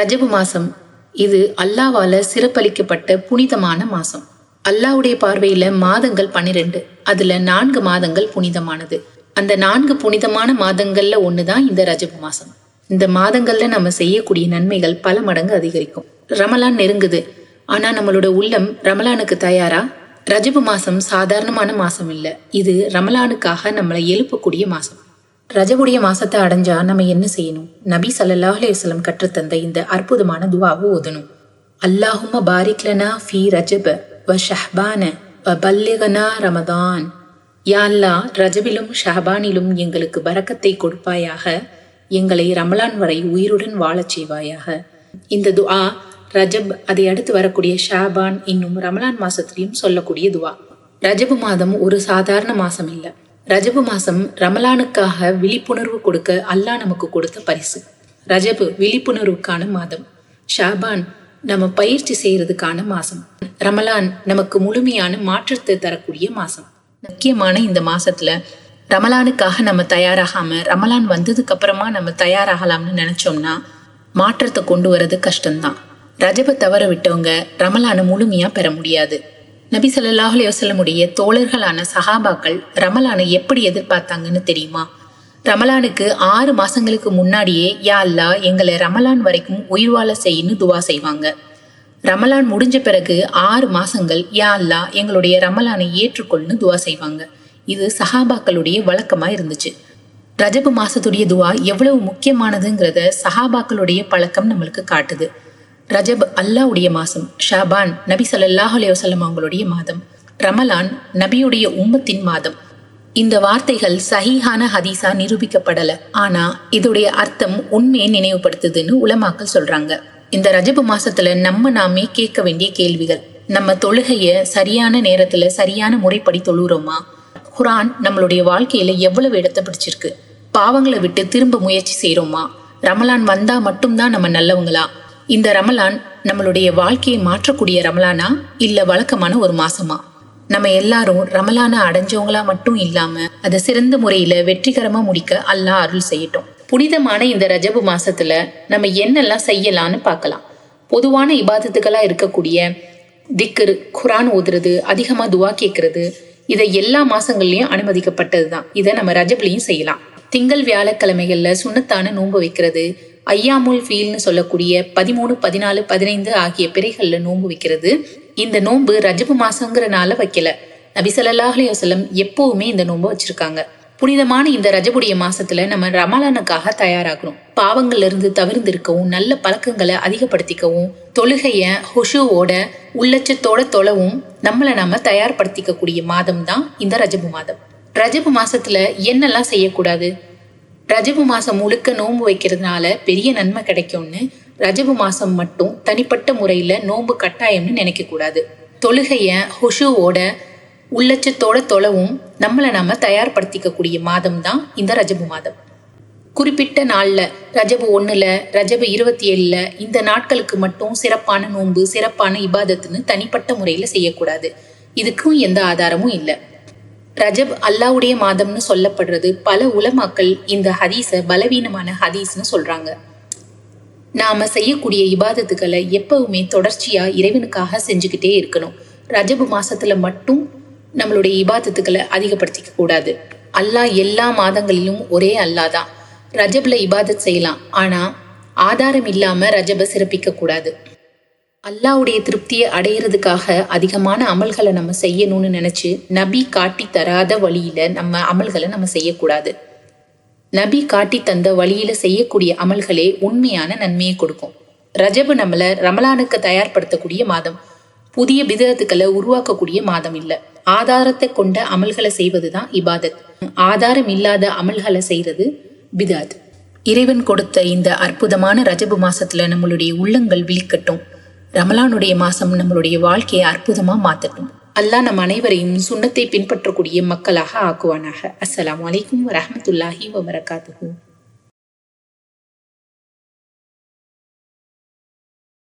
ரஜபு மாசம் இது அல்லாவால சிறப்பளிக்கப்பட்ட புனிதமான மாசம். அல்லாவுடைய பார்வையில மாதங்கள் 12, அதுல 4 மாதங்கள் புனிதமானது. அந்த 4 புனிதமான மாதங்கள்ல ஒண்ணுதான் இந்த ரஜபு மாசம். இந்த மாதங்கள்ல நம்ம செய்யக்கூடிய நன்மைகள் பல மடங்கு அதிகரிக்கும். ரமலான் நெருங்குது, ஆனா நம்மளோட உள்ளம் ரமலானுக்கு தயாரா? ரஜபு மாசம் சாதாரணமான மாசம் இல்ல, இது ரமலானுக்காக நம்மளை எழுப்பக்கூடிய மாசம். ரஜபுடைய மாசத்தை அடைஞ்சா நம்ம என்ன செய்யணும்? நபி ஸல்லல்லாஹு அலைஹி வஸல்லம் கற்றுத்தந்த இந்த அற்புதமான துவாவை ஓதணும். அல்லாஹும்ம பாரிக் லனா ஃபீ ரஜப வ ஷஹ்பான வ பல்லிகனா ரமதான். யா அல்லாஹ், ரஜபிலும் ஷஹபானிலும் எங்களுக்கு பரக்கத்தை கொடுப்பாயாக, எங்களை ரமலான் வரை உயிருடன் வாழச் செய்வாயாக. இந்த துஆ ரஜப், அதை அடுத்து வரக்கூடிய ஷாபான், இன்னும் ரமலான் மாசத்திலையும் சொல்லக்கூடிய துவா. ரஜபு மாதம் ஒரு சாதாரண மாசம் இல்ல. ரஜபு மாசம் ரமலானுக்காக விழிப்புணர்வு கொடுக்க அல்லாஹ் நமக்கு கொடுத்த பரிசு. ரஜபு விழிப்புணர்வுக்கான மாதம், ஷாபான் நம்ம பயிற்சி செய்யறதுக்கான மாசம், ரமலான் நமக்கு முழுமையான மாற்றத்தை தரக்கூடிய மாசம். முக்கியமான இந்த மாசத்துல ரமலானுக்காக நம்ம தயாராகாம ரமலான் வந்ததுக்கு அப்புறமா நம்ம தயாராகலாம்னு நினைச்சோம்னா மாற்றத்தை கொண்டு வர்றது கஷ்டம்தான். ரஜபை தவற விட்டவங்க ரமலானை முழுமையா பெற முடியாது. நபி ஸல்லல்லாஹு அலைஹி வஸல்லமுடைய தோழர்களான சஹாபாக்கள் ரமலானை எப்படி எதிர்பார்த்தாங்கன்னு தெரியுமா? ரமலானுக்கு 6 மாசங்களுக்கு முன்னாடியே யா அல்லாஹ், எங்களை ரமலான் வரைக்கும் உயிர் வாழ செய்யன்னு துவா செய்வாங்க. ரமலான் முடிஞ்ச பிறகு 6 மாசங்கள் யா அல்லாஹ், எங்களுடைய ரமலானை ஏற்றுக்கொள்னு துவா செய்வாங்க. இது சஹாபாக்களுடைய வழக்கமா இருந்துச்சு. ரஜபு மாசத்துடைய துவா எவ்வளவு முக்கியமானதுங்கிறத சஹாபாக்களுடைய பழக்கம் நம்மளுக்கு காட்டுது. ரஜப் அல்லாவுடைய மாசம், ஷாபான் நபி ஸல்லல்லாஹு அலைஹி வஸல்லம் அவங்களுடைய மாதம், ரமலான் நபியுடைய உம்மத்தின் மாதம். இந்த வார்த்தைகள் சஹீஹான ஹதீஸா நிரூபிக்கப்படல, ஆனா இதோடைய அர்த்தம் உண்மையை நினைவுபடுத்துதுன்னு உலமாக்கள் சொல்றாங்க. இந்த ரஜபு மாசத்துல நாமே கேட்க வேண்டிய கேள்விகள்: நம்ம தொழுகைய சரியான நேரத்துல சரியான முறைப்படி தொழுறோமா? குர்ஆன் நம்மளுடைய வாழ்க்கையில எவ்வளவு இடத்தை பிடிச்சிருக்கு? பாவங்களை விட்டு திரும்ப முயற்சி செய்யறோமா? ரமலான் வந்தா மட்டும்தான் நம்ம நல்லவங்களா? இந்த ரமலான் நம்மளுடைய வாழ்க்கையை மாற்றக்கூடிய ரமலானா, இல்ல வழக்கமான ஒரு மாசமா? நம்ம எல்லாரும் ரமலானை அடைஞ்சவங்களா மட்டும் இல்லாம அதை சிறந்த முறையில வெற்றிகரமா முடிக்க அல்லாஹ் அருள் செய்யட்டும். புனிதமான இந்த ரஜபு மாசத்துல நம்ம என்னெல்லாம் செய்யலான்னு பார்க்கலாம். பொதுவான இபாதத்துகளா இருக்கக்கூடிய திக்ர், குர்ஆன் ஓதுறது, அதிகமா துவா கேட்கறது, இதை எல்லா மாசங்கள்லயும் அனுமதிக்கப்பட்டதுதான். இதை நம்ம ரஜப்லயும் செய்யலாம். திங்கள் வியாழக்கிழமைகள்ல சுன்னத்தான நோன்பு வைக்கிறது, ஐயாமுல் ஃபீல்னு சொல்லக்கூடிய 13, 14, 15 ஆகிய பிறைகள்ல நோன்பு வைக்கிறது. இந்த நோன்பு ரஜபு மாசங்கிறனால வைக்கல. நபி ஸல்லல்லாஹு அலைஹி வஸல்லம் எப்பவுமே இந்த நோன்பு வச்சிருக்காங்க. புனிதமான இந்த ரஜபுடைய மாசத்துல நம்ம ரமலானுக்காக தயாராகணும். பாவங்கள்ல இருந்து தவிர்ந்திருக்கவும், நல்ல பழக்கங்களை அதிகப்படுத்திக்கவும், தொழுகைய ஹுஷூவோட உள்ளச்சத்தோட தொழவும் நம்மளை நாம தயார்படுத்திக்க கூடிய மாதம் தான் இந்த ரஜபு மாதம். ரஜபு மாசத்துல என்னெல்லாம் செய்யக்கூடாது? ரஜபு மாசம் முழுக்க நோன்பு வைக்கிறதுனால பெரிய நன்மை கிடைக்கும்னு ரஜபு மாசம் மட்டும் தனிப்பட்ட முறையில நோன்பு கட்டாயம்னு நினைக்க கூடாது. தொழுகைய ஹுஷூவோட உள்ளச்சத்தோட தொழவும் நம்மளை நாம தயார்படுத்திக்க கூடிய மாதம் தான் இந்த ரஜபு மாதம். குறிப்பிட்ட நாள்ல ரஜபு 1ல, ரஜபு 27ல இந்த நாட்களுக்கு மட்டும் சிறப்பான நோன்பு, சிறப்பான இபாதத்துன்னு தனிப்பட்ட முறையில செய்யக்கூடாது. இதுக்கும் எந்த ஆதாரமும் இல்லை. ரஜப் அல்லாவுடைய மாதம்னு சொல்லப்படுறது பல உலமாக்கள் இந்த ஹதீஸை பலவீனமான ஹதீஸ்னு சொல்றாங்க. நாம செய்யக்கூடிய இபாதத்துக்களை எப்பவுமே தொடர்ச்சியா இறைவனுக்காக செஞ்சுக்கிட்டே இருக்கணும். ரஜபு மாசத்துல மட்டும் நம்மளுடைய இபாதத்துக்களை அதிகப்படுத்திக்க கூடாது. அல்லாஹ் எல்லா மாதங்களிலும் ஒரே அல்லாஹ் தான். ரஜப்ல இபாதத் செய்யலாம், ஆனா ஆதாரம் இல்லாம ரஜபை சிறப்பிக்க கூடாது. அல்லாவுடைய திருப்தியை அடையிறதுக்காக அதிகமான அமல்களை நம்ம செய்யணும்னு நினைச்சு நபி காட்டி தராத வழியில நம்ம அமல்களை நம்ம செய்யக்கூடாது. நபி காட்டி தந்த வழியில செய்யக்கூடிய அமல்களே உண்மையான நன்மையை கொடுக்கும். ரஜபு நம்மள ரமலானுக்கு தயார்படுத்தக்கூடிய மாதம், புதிய பிதஅத்துக்களை உருவாக்கக்கூடிய மாதம் இல்ல. ஆதாரத்தை கொண்ட அமல்களை செய்வதுதான் இபாதத். ஆதாரம் இல்லாத அமல்களை செய்யறது பிதஅத். இறைவன் கொடுத்த இந்த அற்புதமான ரஜபு மாசத்துல நம்மளுடைய உள்ளங்கள் விழிக்கட்டும். ரமலானுடைய மாசம் நம்மளுடைய வாழ்க்கையை அற்புதமா மாத்தட்டும். அல்லாஹ் நம் அனைவரையும் சுன்னத்தை பின்பற்றக்கூடிய மக்களாக ஆக்குவானாக. அஸ்ஸலாமு அலைக்கும் வரஹ்மத்துல்லாஹி வபரகாத்துஹு.